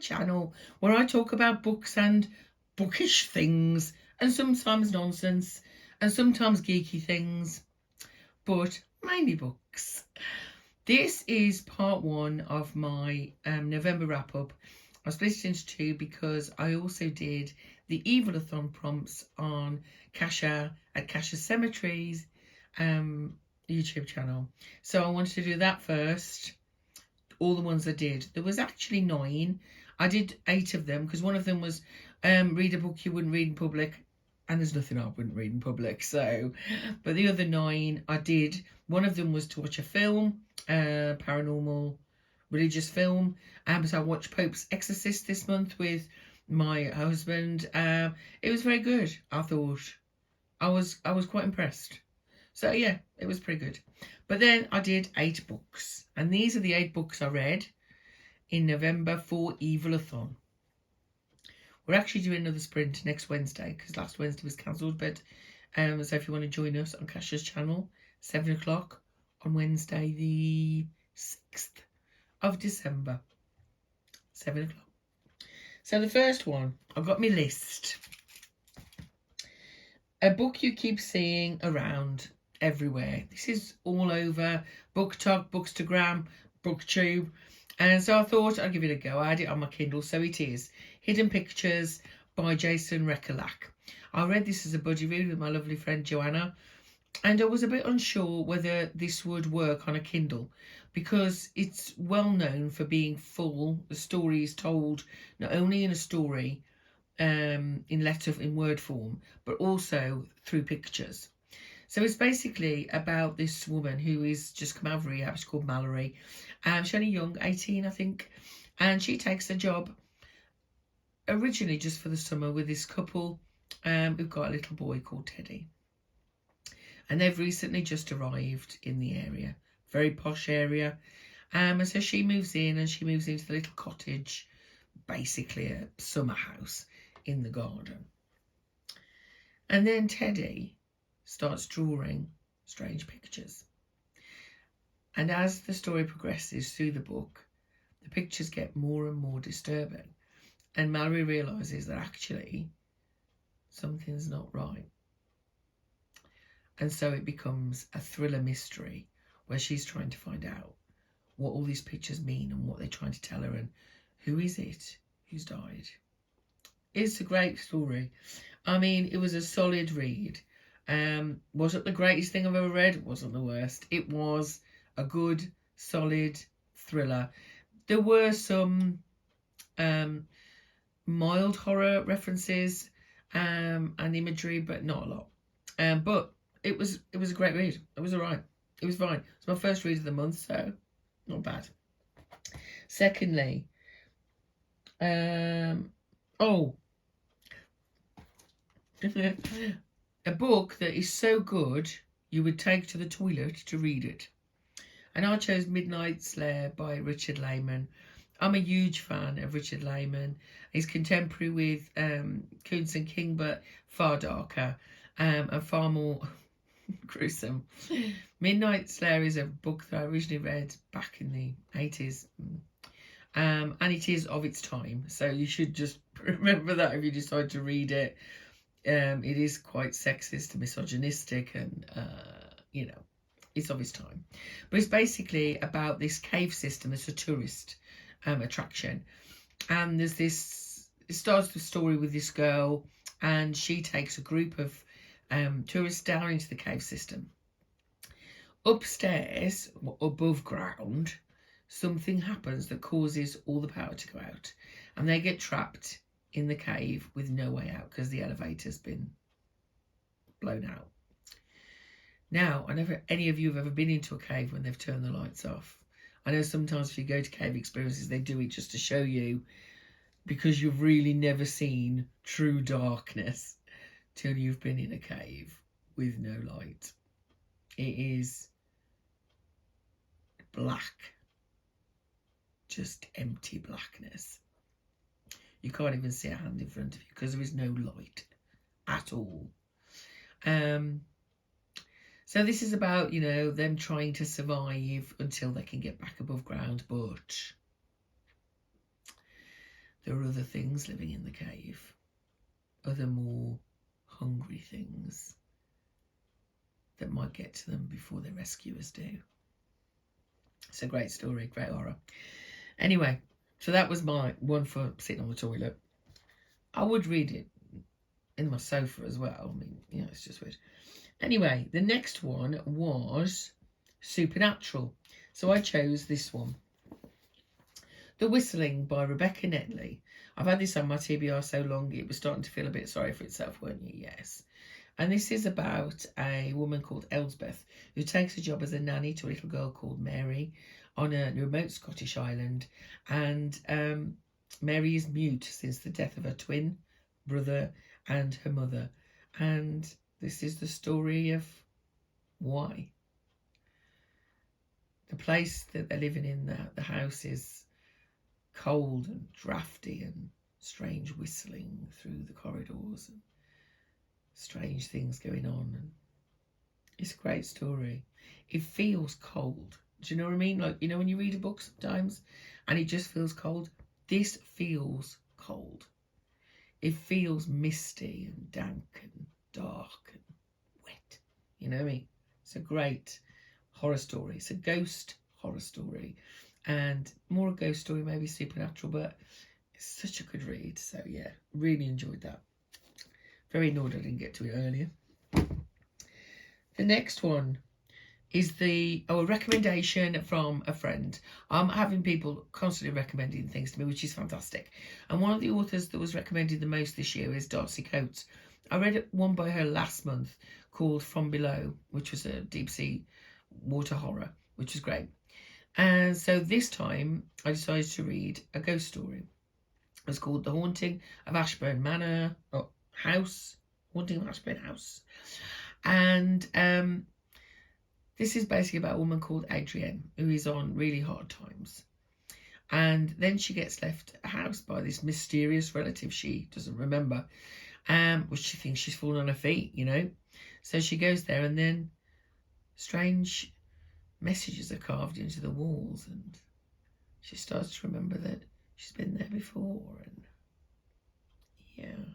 channel where I talk about books and bookish things, and sometimes nonsense, and sometimes geeky things, but mainly books. This is part one of my November wrap-up. I split it into two because I also did the Evilathon Prompts on Kasha at Kasha Cemeteries YouTube channel. So I wanted to do that first. All the ones I did. There was actually 9. I did 8 of them because one of them was read a book you wouldn't read in public, and there's nothing I wouldn't read in public. So, but the other 9 I did. One of them was to watch a film, paranormal, religious film. So I watched Pope's Exorcist this month with my husband. It was very good. I thought I was quite impressed. So yeah, it was pretty good. But then I did 8 books, and these are the 8 books I read in November for Evilathon. We're actually doing another sprint next Wednesday because last Wednesday was cancelled. But so if you want to join us on Kasha's channel, 7 o'clock on Wednesday, the 6th of December, 7 o'clock. So the first one, I've got my list. A book you keep seeing around everywhere. This is all over BookTok, Bookstagram, BookTube. And so I thought I'd give it a go. I had it on my Kindle, so it is Hidden Pictures by Jason Rekulak. I read this as a buddy read with my lovely friend Joanna, and I was a bit unsure whether this would work on a Kindle because it's well known for being full. The story is told not only in a story, in word form, but also through pictures. So it's basically about this woman who is just come out of rehab. She's called Mallory. She's only young, 18 I think, and she takes a job originally just for the summer with this couple who've got a little boy called Teddy, and they've recently just arrived in the area, very posh area, and so she moves in, and she moves into the little cottage, basically a summer house in the garden. And then Teddy starts drawing strange pictures, and as the story progresses through the book, the pictures get more and more disturbing, and Mallory realises that actually something's not right. And so it becomes a thriller mystery where she's trying to find out what all these pictures mean and what they're trying to tell her, and who is it who's died. It's a great story. I mean, it was a solid read. Wasn't the greatest thing I've ever read. It wasn't the worst. It was a good, solid thriller. There were some mild horror references and imagery, but not a lot. But it was a great read. It was all right. It was fine. It's my first read of the month, so not bad. Secondly, a book that is so good you would take to the toilet to read it. And I chose Midnight's Lair by Richard Laymon. I'm a huge fan of Richard Laymon. He's contemporary with Coons and King, but far darker and far more gruesome. Midnight's Lair is a book that I originally read back in the 80s. And it is of its time. So you should just remember that if you decide to read it. It is quite sexist and misogynistic, and you know, it's of its time. But it's basically about this cave system. It's a tourist attraction, and there's this. It starts the story with this girl, and she takes a group of tourists down into the cave system. Upstairs, above ground, something happens that causes all the power to go out, and they get trapped in the cave with no way out because the elevator's been blown out. Now, I never any of you have ever been into a cave when they've turned the lights off. I know sometimes if you go to cave experiences, they do it just to show you, because you've really never seen true darkness till you've been in a cave with no light. It is black, just empty blackness. You can't even see a hand in front of you because there is no light at all. So this is about, you know, them trying to survive until they can get back above ground. But there are other things living in the cave, other more hungry things that might get to them before their rescuers do. It's a great story, great horror. Anyway, so that was my one for sitting on the toilet. I would read it in my sofa as well. I mean, you know, it's just weird. Anyway, the next one was Supernatural. So I chose this one. The Whistling by Rebecca Netley. I've had this on my TBR so long, it was starting to feel a bit sorry for itself, weren't you? Yes. And this is about a woman called Elsbeth who takes a job as a nanny to a little girl called Mary on a remote Scottish island. And Mary is mute since the death of her twin brother and her mother. And this is the story of why. The place that they're living in, the house, is cold and drafty and strange whistling through the corridors and strange things going on. And it's a great story. It feels cold. Do you know what I mean? Like, you know, when you read a book sometimes and it just feels cold, this feels cold. It feels misty and dank and dark and wet. You know what I mean? It's a great horror story. It's a ghost horror story, and more a ghost story, maybe supernatural, but it's such a good read. So yeah, really enjoyed that. Very annoyed I didn't get to it earlier. The next one is a recommendation from a friend. I'm having people constantly recommending things to me, which is fantastic. And one of the authors that was recommended the most this year is Darcy Coates. I read one by her last month called From Below, which was a deep sea water horror, which was great. And so this time I decided to read a ghost story. It's called The Haunting of Ashburn Manor House. Haunting of Ashburn House. And this is basically about a woman called Adrienne who is on really hard times. And then she gets left a house by this mysterious relative she doesn't remember, which she thinks she's fallen on her feet, you know. So she goes there, and then strange messages are carved into the walls, and she starts to remember that she's been there before. And yeah,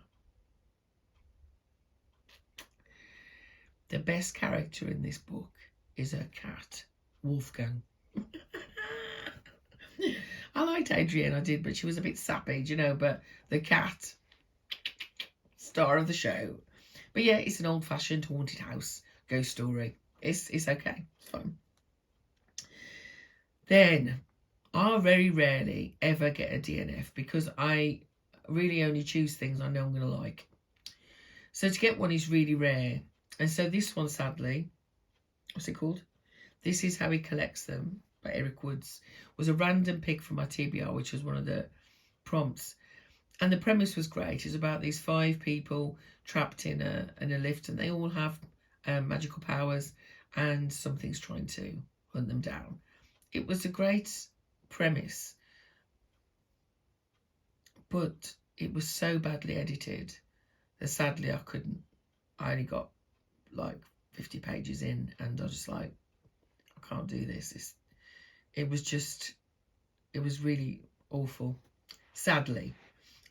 the best character in this book is her cat, Wolfgang. I liked Adrienne, I did, but she was a bit sappy, you know, but the cat, star of the show. But yeah, it's an old-fashioned haunted house ghost story. It's okay, it's fine. Then, I very rarely ever get a DNF because I really only choose things I know I'm going to like. So to get one is really rare. And so this one, sadly, what's it called? This Is How He Collects Them by Eric Woods, was a random pick from my TBR, which was one of the prompts. And the premise was great. It's about these 5 people trapped in a lift, and they all have magical powers, and something's trying to hunt them down. It was a great premise, but it was so badly edited that sadly I only got like 50 pages in, and I was just like, I can't do this. It was really awful. Sadly,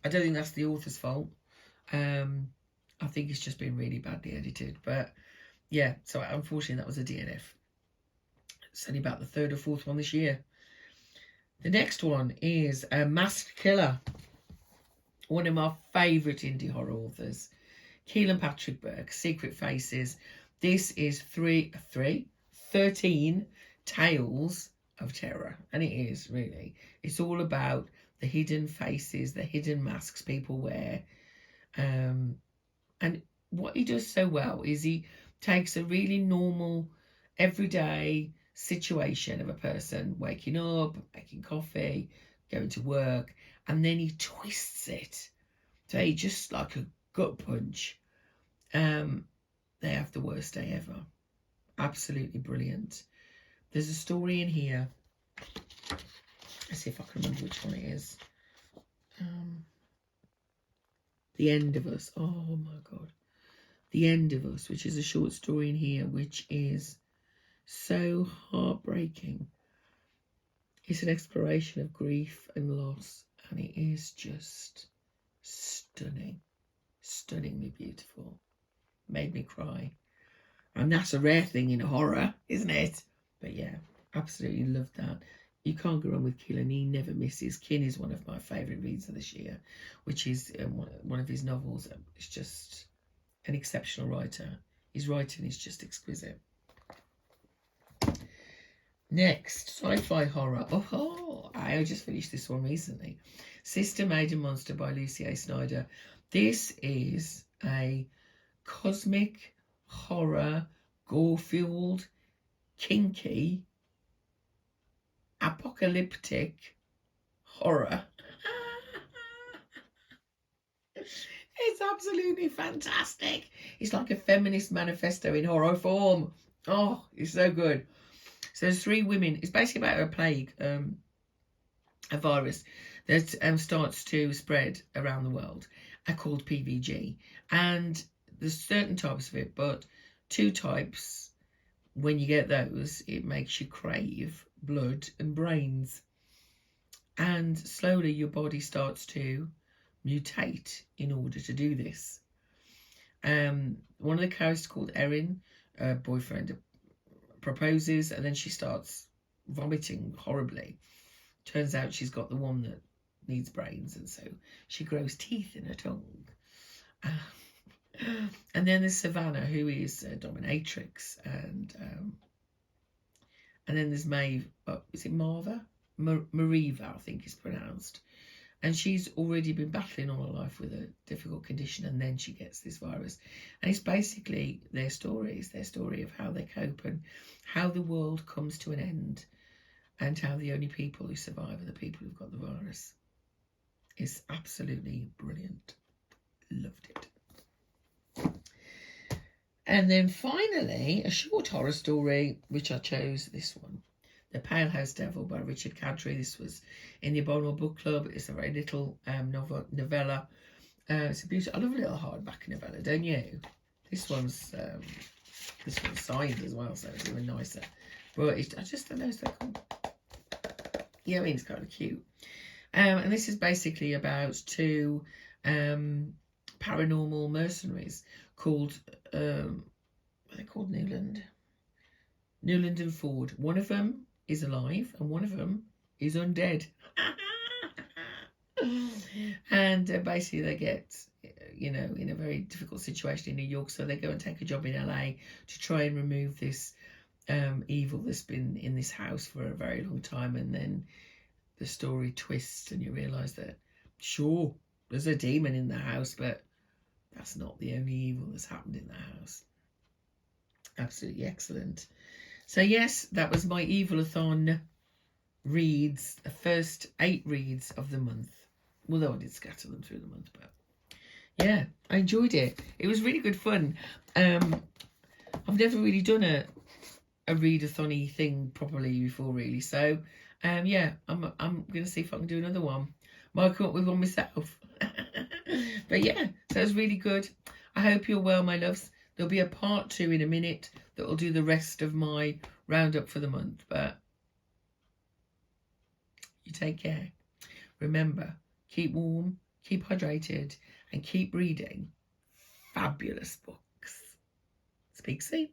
I don't think that's the author's fault. I think it's just been really badly edited. But yeah, so unfortunately that was a DNF. It's only about the 3rd or 4th one this year. The next one is a Masked Killer. One of my favourite indie horror authors, Kealan Patrick Burke, Secret Faces. This is 13 tales of terror, and it is really. It's all about the hidden faces, the hidden masks people wear, and what he does so well is he takes a really normal, everyday situation of a person waking up, making coffee, going to work, and then he twists it so he just like a gut punch. They have the worst day ever. Absolutely brilliant. There's a story in here. Let's see if I can remember which one it is. The End of Us. Oh my God. The End of Us, which is a short story in here, which is so heartbreaking. It's an exploration of grief and loss and it is just stunning, stunningly beautiful. Made me cry, and that's a rare thing in horror, isn't it? But yeah, absolutely love that. You can't go wrong with Kealan. He never misses. Kin is one of my favourite reads of this year, which is one of his novels. It's just an exceptional writer. His writing is just exquisite. Next, sci-fi horror. Oh, I just finished this one recently. Sister Made a Monster by Lucy A. Snyder. This is a cosmic horror, gore-fueled, kinky, apocalyptic horror. It's absolutely fantastic. It's like a feminist manifesto in horror form. Oh, it's so good. So there's 3 women. It's basically about a plague, a virus that starts to spread around the world, called PVG. And there's certain types of it, but 2 types, when you get those, it makes you crave blood and brains. And slowly your body starts to mutate in order to do this. One of the characters called Erin, her boyfriend, proposes, and then she starts vomiting horribly. Turns out she's got the one that needs brains, and so she grows teeth in her tongue. And then there's Savannah, who is a dominatrix, and then there's Maeve. Is it Marva? Mariva, I think is pronounced. And she's already been battling all her life with a difficult condition, and then she gets this virus. And it's basically their stories, their story of how they cope and how the world comes to an end, and how the only people who survive are the people who've got the virus. It's absolutely brilliant. Loved it. And then finally, a short horror story, which I chose this one. The Pale House Devil by Richard Cadry. This was in the Abominable Book Club. It's a very little novella. It's a beautiful. I love a little hardback novella, don't you? This one's signed as well, so it's even nicer. But I just don't know, it's so cool. Yeah, I mean, it's kind of cute. And this is basically about 2 paranormal mercenaries called they're called Newland and Ford. One of them is alive and one of them is undead. And basically they get, in a very difficult situation in New York, so they go and take a job in LA to try and remove this evil that's been in this house for a very long time. And then the story twists and you realise that, sure, there's a demon in the house, but that's not the only evil that's happened in the house. Absolutely excellent. So yes, that was my Evilathon reads, the first 8 reads of the month. Although I did scatter them through the month, but yeah, I enjoyed it. It was really good fun. I've never really done a readathon-y thing properly before, really. So yeah, I'm gonna see if I can do another one. Might come up with one myself. But yeah, so it was really good. I hope you're well, my loves. There'll be a part 2 in a minute that will do the rest of my roundup for the month. But you take care. Remember, keep warm, keep hydrated, and keep reading fabulous books. Speak soon.